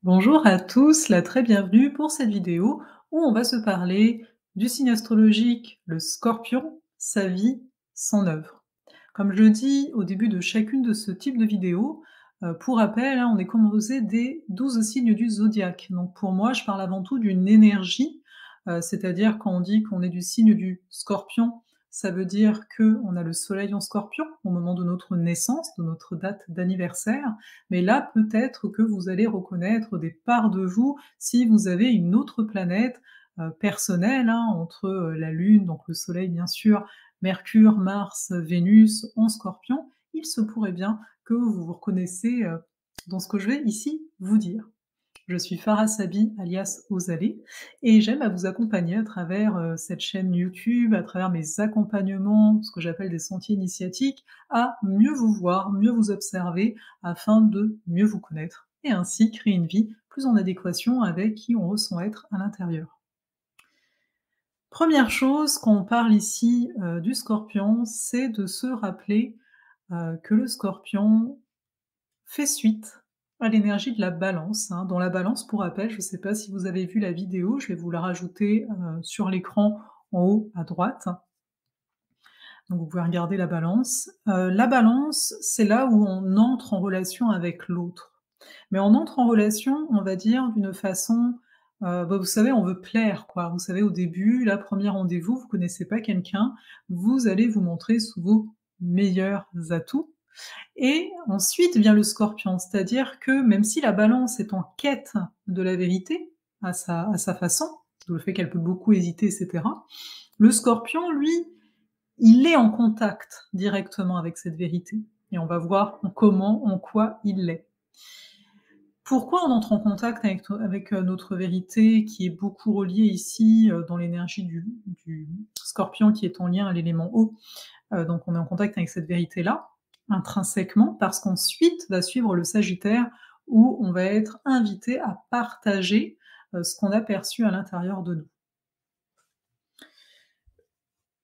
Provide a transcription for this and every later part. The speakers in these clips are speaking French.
Bonjour à tous, la très bienvenue pour cette vidéo où on va se parler du signe astrologique, le Scorpion, sa vie, son œuvre. Comme je le dis au début de chacune de ce type de vidéo, pour rappel, hein, on est composé des 12 signes du zodiaque. Donc pour moi, je parle avant tout d'une énergie, c'est-à-dire quand on dit qu'on est du signe du Scorpion, ça veut dire qu'on a le soleil en Scorpion au moment de notre naissance, de notre date d'anniversaire. Mais là, peut-être que vous allez reconnaître des parts de vous si vous avez une autre planète personnelle, hein, entre la Lune, donc le Soleil bien sûr, Mercure, Mars, Vénus en Scorpion. Il se pourrait bien que vous vous reconnaissez dans ce que je vais ici vous dire. Je suis Farah Sabi, alias Ozalé, et j'aime à vous accompagner à travers cette chaîne YouTube, à travers mes accompagnements, ce que j'appelle des sentiers initiatiques, à mieux vous voir, mieux vous observer, afin de mieux vous connaître, et ainsi créer une vie plus en adéquation avec qui on ressent être à l'intérieur. Première chose, quand on parle ici du Scorpion, c'est de se rappeler que le Scorpion fait suite à l'énergie de la Balance, hein. Dans la Balance, pour rappel, je ne sais pas si vous avez vu la vidéo, je vais vous la rajouter, sur l'écran en haut à droite. Donc vous pouvez regarder la Balance, c'est là où on entre en relation avec l'autre. Mais on entre en relation, on va dire, d'une façon, vous savez, on veut plaire, quoi. Vous savez, au début, là, 1er rendez-vous, vous connaissez pas quelqu'un, vous allez vous montrer sous vos meilleurs atouts. Et ensuite vient le Scorpion, c'est-à-dire que même si la Balance est en quête de la vérité, à sa façon, d'où le fait qu'elle peut beaucoup hésiter, et cetera, le Scorpion, lui, il est en contact directement avec cette vérité et on va voir comment, en quoi il l'est. Pourquoi on entre en contact avec notre vérité qui est beaucoup reliée ici, dans l'énergie du Scorpion qui est en lien à l'élément eau, donc on est en contact avec cette vérité-là, intrinsèquement, parce qu'ensuite va suivre le Sagittaire, où on va être invité à partager ce qu'on a perçu à l'intérieur de nous.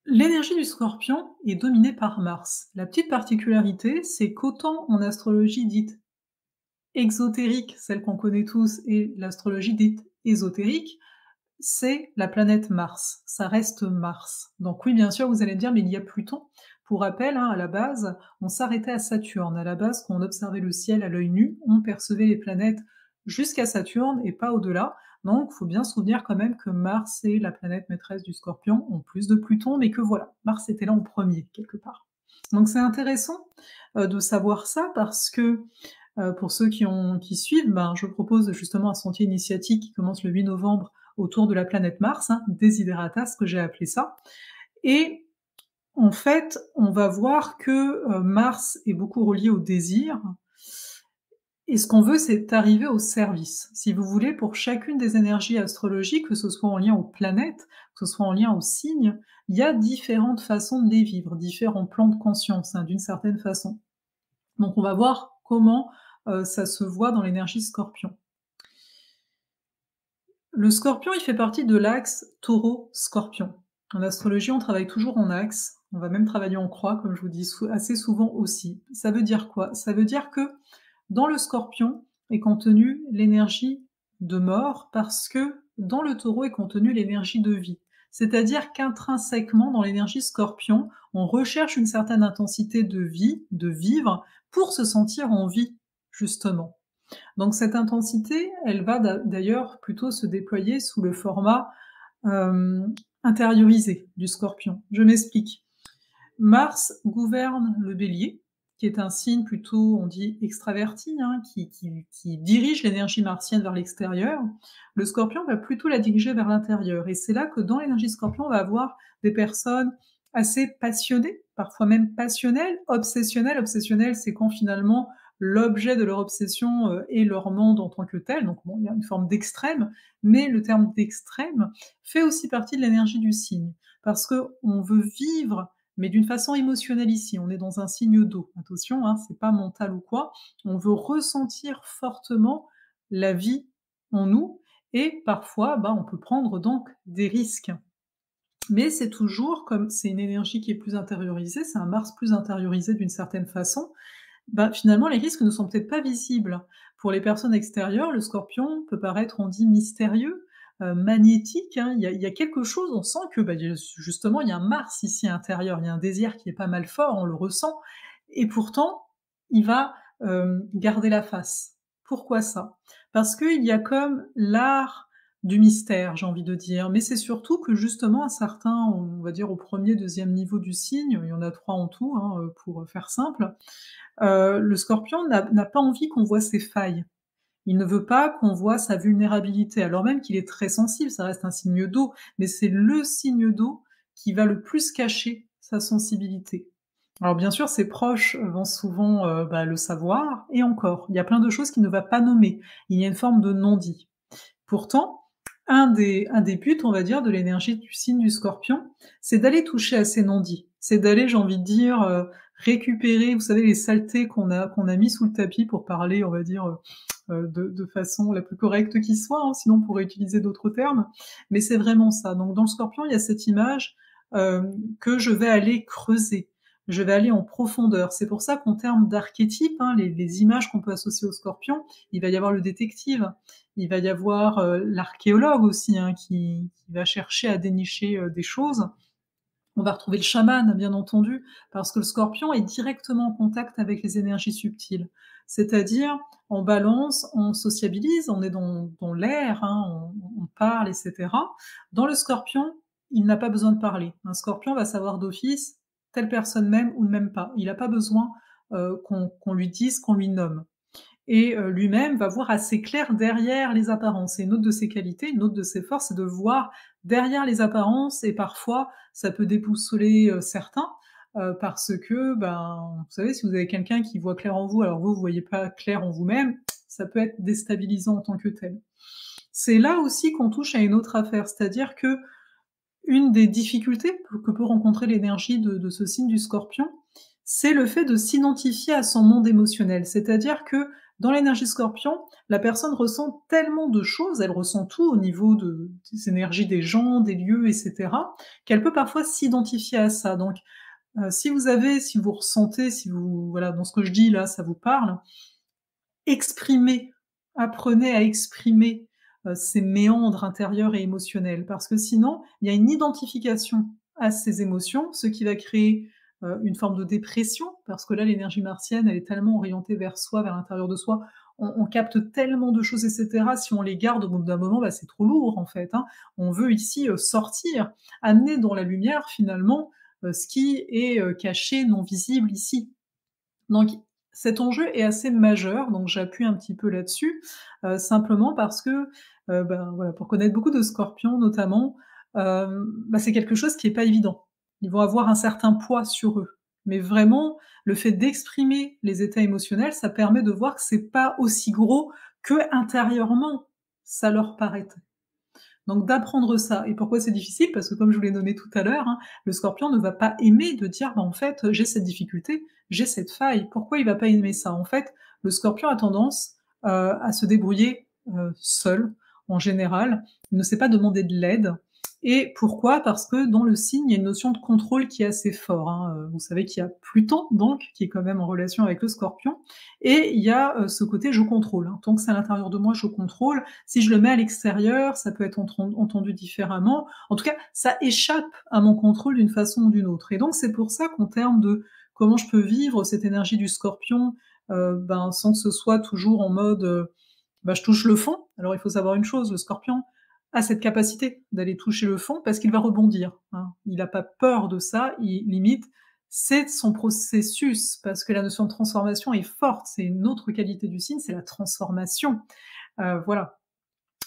L'énergie du Scorpion est dominée par Mars. La petite particularité, c'est qu'autant en astrologie dite exotérique, celle qu'on connaît tous, et l'astrologie dite ésotérique, c'est la planète Mars, ça reste Mars. Donc oui, bien sûr, vous allez me dire: «Mais il y a Pluton». Pour rappel, hein, à la base, on s'arrêtait à Saturne. À la base, quand on observait le ciel à l'œil nu, on percevait les planètes jusqu'à Saturne et pas au-delà. Donc, il faut bien se souvenir quand même que Mars est la planète maîtresse du Scorpion, en plus de Pluton, mais que voilà, Mars était là en premier, quelque part. Donc c'est intéressant, de savoir ça parce que, pour ceux qui suivent, ben, je propose justement un sentier initiatique qui commence le 8 novembre autour de la planète Mars, hein, Desiderata, que j'ai appelé ça. Et en fait, on va voir que Mars est beaucoup relié au désir. Et ce qu'on veut, c'est arriver au service. Si vous voulez, pour chacune des énergies astrologiques, que ce soit en lien aux planètes, que ce soit en lien aux signes, il y a différentes façons de les vivre, différents plans de conscience, hein, d'une certaine façon. Donc on va voir comment ça se voit dans l'énergie Scorpion. Le Scorpion, il fait partie de l'axe Taureau-Scorpion. En astrologie, on travaille toujours en axe, on va même travailler en croix, comme je vous dis assez souvent aussi. Ça veut dire quoi? Ça veut dire que dans le Scorpion est contenue l'énergie de mort, parce que dans le Taureau est contenue l'énergie de vie. C'est-à-dire qu'intrinsèquement, dans l'énergie Scorpion, on recherche une certaine intensité de vie, de vivre, pour se sentir en vie, justement. Donc cette intensité, elle va d'ailleurs plutôt se déployer sous le format intériorisé du Scorpion. Je m'explique. Mars gouverne le Bélier, qui est un signe plutôt, on dit, extraverti, hein, qui dirige l'énergie martienne vers l'extérieur. Le Scorpion va plutôt la diriger vers l'intérieur. Et c'est là que dans l'énergie Scorpion, on va avoir des personnes assez passionnées, parfois même passionnelles, obsessionnelles. Obsessionnelles, c'est quand finalement l'objet de leur obsession est leur monde en tant que tel. Donc bon, il y a une forme d'extrême, mais le terme d'extrême fait aussi partie de l'énergie du signe, parce qu'on veut vivre mais d'une façon émotionnelle ici. On est dans un signe d'eau. Attention, hein, c'est pas mental ou quoi. On veut ressentir fortement la vie en nous et parfois, bah, on peut prendre donc des risques. Mais c'est toujours comme c'est une énergie qui est plus intériorisée, c'est un Mars plus intériorisé d'une certaine façon, bah, finalement, les risques ne sont peut-être pas visibles. Pour les personnes extérieures, le scorpion peut paraître, on dit, mystérieux, magnétique, hein. Il y a quelque chose, on sent que, bah, il y a justement, il y a un Mars ici intérieur, il y a un désir qui est pas mal fort, on le ressent et pourtant, il va, garder la face. Pourquoi ça? Parce qu'il y a comme l'art du mystère, j'ai envie de dire, mais c'est surtout que justement à certains, on va dire au 1er, 2e niveau du signe, il y en a 3 en tout, hein, pour faire simple, le scorpion n'a pas envie qu'on voit ses failles. Il ne veut pas qu'on voit sa vulnérabilité, alors même qu'il est très sensible, ça reste un signe d'eau, mais c'est le signe d'eau qui va le plus cacher sa sensibilité. Alors bien sûr, ses proches vont souvent, bah, le savoir et encore, il y a plein de choses qu'il ne va pas nommer. Il y a une forme de non-dit. Pourtant, un des buts, on va dire, de l'énergie du signe du Scorpion, c'est d'aller toucher à ces non-dits. C'est d'aller, j'ai envie de dire, récupérer, vous savez, les saletés qu'on a mis sous le tapis pour parler, on va dire, de façon la plus correcte qui soit, hein, sinon on pourrait utiliser d'autres termes. Mais c'est vraiment ça. Donc dans le Scorpion, il y a cette image, que je vais aller creuser. Je vais aller en profondeur. C'est pour ça qu'en termes d'archétypes, hein, les images qu'on peut associer au Scorpion, il va y avoir le détective, il va y avoir, l'archéologue aussi, hein, qui va chercher à dénicher, des choses. On va retrouver le chaman, bien entendu, parce que le scorpion est directement en contact avec les énergies subtiles. C'est-à-dire, en Balance, on sociabilise, on est dans l'air, hein, on parle, et cetera. Dans le scorpion, il n'a pas besoin de parler. Un scorpion va savoir d'office, telle personne m'aime ou ne m'aime pas. Il n'a pas besoin, qu'on lui dise, qu'on lui nomme et lui-même va voir assez clair derrière les apparences. C'est une autre de ses qualités, une autre de ses forces, c'est de voir derrière les apparences et parfois ça peut déboussoler, certains, parce que, ben, vous savez, si vous avez quelqu'un qui voit clair en vous, alors vous voyez pas clair en vous-même, ça peut être déstabilisant en tant que tel. C'est là aussi qu'on touche à une autre affaire, c'est-à-dire que une des difficultés que peut rencontrer l'énergie de ce signe du Scorpion, c'est le fait de s'identifier à son monde émotionnel. C'est-à-dire que dans l'énergie Scorpion, la personne ressent tellement de choses, elle ressent tout au niveau des énergies des gens, des lieux, et cetera, qu'elle peut parfois s'identifier à ça. Donc, si vous ressentez, si vous voilà, dans ce que je dis là, ça vous parle, exprimez, apprenez à exprimer, ces méandres intérieurs et émotionnels parce que sinon, il y a une identification à ces émotions, ce qui va créer, une forme de dépression parce que là, l'énergie martienne, elle est tellement orientée vers soi, vers l'intérieur de soi. On capte tellement de choses et cetera, si on les garde au bout d'un moment, bah, c'est trop lourd en fait, hein. On veut ici, sortir, amener dans la lumière finalement, ce qui est, caché, non visible ici. Donc cet enjeu est assez majeur, donc j'appuie un petit peu là-dessus, simplement parce que, ben, voilà, pour connaître beaucoup de scorpions notamment, bah, c'est quelque chose qui est pas évident. Ils vont avoir un certain poids sur eux. Mais vraiment, le fait d'exprimer les états émotionnels, ça permet de voir que c'est pas aussi gros qu'intérieurement ça leur paraît. Donc d'apprendre ça et pourquoi c'est difficile? Parce que comme je vous l'ai nommé tout à l'heure, hein, le scorpion ne va pas aimer de dire: «Bah, en fait, j'ai cette difficulté, j'ai cette faille». Pourquoi il va pas aimer ça? En fait, le scorpion a tendance, à se débrouiller, seul, en général. Il ne sait pas demander de l'aide et pourquoi? Parce que dans le signe, il y a une notion de contrôle qui est assez fort, hein, vous savez qu'il y a Pluton donc qui est quand même en relation avec le scorpion et il y a, ce côté «je contrôle», hein. Tant que c'est à l'intérieur de moi, je contrôle. Si je le mets à l'extérieur, ça peut être entendu différemment. En tout cas, ça échappe à mon contrôle d'une façon ou d'une autre et donc c'est pour ça qu'en termes de comment je peux vivre cette énergie du scorpion, ben, sans que ce soit toujours en mode, bah, je touche le fond. Alors il faut savoir une chose, le scorpion a cette capacité d'aller toucher le fond parce qu'il va rebondir, hein. Il n'a pas peur de ça, il limite, c'est son processus parce que la notion de transformation est forte. C'est une autre qualité du signe, c'est la transformation, voilà.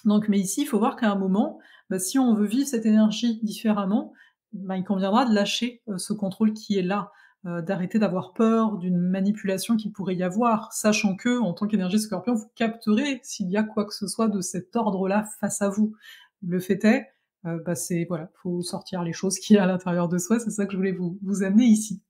Donc mais ici, il faut voir qu'à un moment, bah, si on veut vivre cette énergie différemment, bah, il conviendra de lâcher, ce contrôle qui est là, d'arrêter d'avoir peur d'une manipulation qu'il pourrait y avoir, sachant que, en tant qu'énergie Scorpion, vous capterez s'il y a quoi que ce soit de cet ordre-là face à vous. Le fait est, bah, c'est voilà, faut sortir les choses qu'il y a à l'intérieur de soi, c'est ça que je voulais vous amener ici.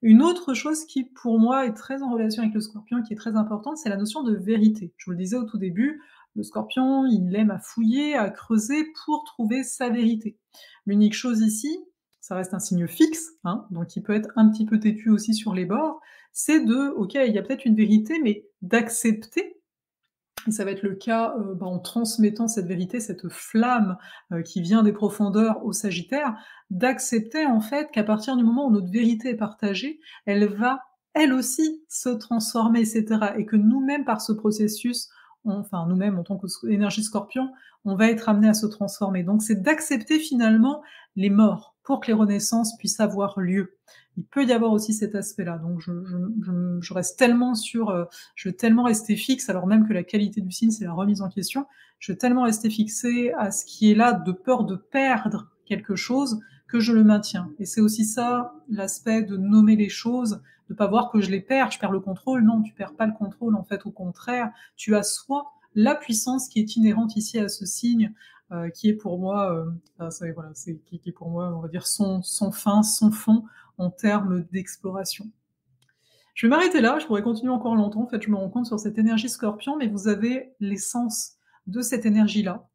Une autre chose qui, pour moi, est très en relation avec le scorpion, qui est très importante, c'est la notion de vérité. Je vous le disais au tout début, le scorpion, il aime à fouiller, à creuser pour trouver sa vérité. L'unique chose ici, ça reste un signe fixe, hein, donc il peut être un petit peu têtu aussi sur les bords, c'est de OK, il y a peut-être une vérité, mais d'accepter et ça va être le cas, en transmettant cette vérité, cette flamme, qui vient des profondeurs au Sagittaire, d'accepter en fait qu'à partir du moment où notre vérité est partagée, elle va, elle aussi, se transformer et cetera et que nous-mêmes par ce processus, enfin nous-mêmes en tant que énergie Scorpion, on va être amenés à se transformer. Donc c'est d'accepter finalement les morts pour que les renaissances puissent avoir lieu. Il peut y avoir aussi cet aspect-là, donc je reste tellement sur, je veux tellement rester fixe, alors même que la qualité du signe, c'est la remise en question. Je veux tellement rester fixée à ce qui est là, de peur de perdre quelque chose, que je le maintiens. Et c'est aussi ça, l'aspect de nommer les choses, de pas voir que je les perds, je perds le contrôle. Non, tu perds pas le contrôle, en fait, au contraire, tu assois la puissance qui est inhérente ici à ce signe, qui est pour moi, enfin, c'est voilà, c'est qui est pour moi, on va dire, son fin, son fond en termes d'exploration. Je vais m'arrêter là, je pourrais continuer encore longtemps. En fait, je me rends compte sur cette énergie Scorpion, mais vous avez l'essence de cette énergie-là.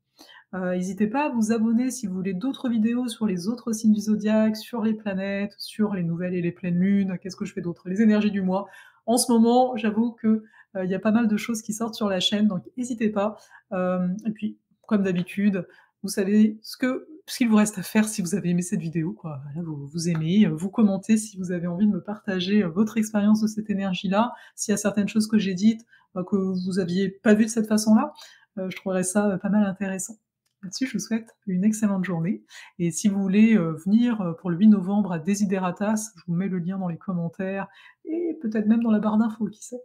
Hésitez pas à vous abonner si vous voulez d'autres vidéos sur les autres signes du zodiaque, sur les planètes, sur les nouvelles et les pleines lunes. Qu'est-ce que je fais d'autre? Les énergies du mois. En ce moment, j'avoue que, il y a pas mal de choses qui sortent sur la chaîne, donc hésitez pas. Et puis, comme d'habitude, vous savez ce qu'il vous reste à faire si vous avez aimé cette vidéo, quoi. Voilà, vous aimez, vous commentez si vous avez envie de me partager, votre expérience de cette énergie-là. S'il y a certaines choses que j'ai dites, que vous aviez pas vues de cette façon-là, je trouverais ça, pas mal intéressant. Là-dessus, je vous souhaite une excellente journée et si vous voulez, venir, pour le 8 novembre à Desideratas, je vous mets le lien dans les commentaires et peut-être même dans la barre d'infos, qui sait?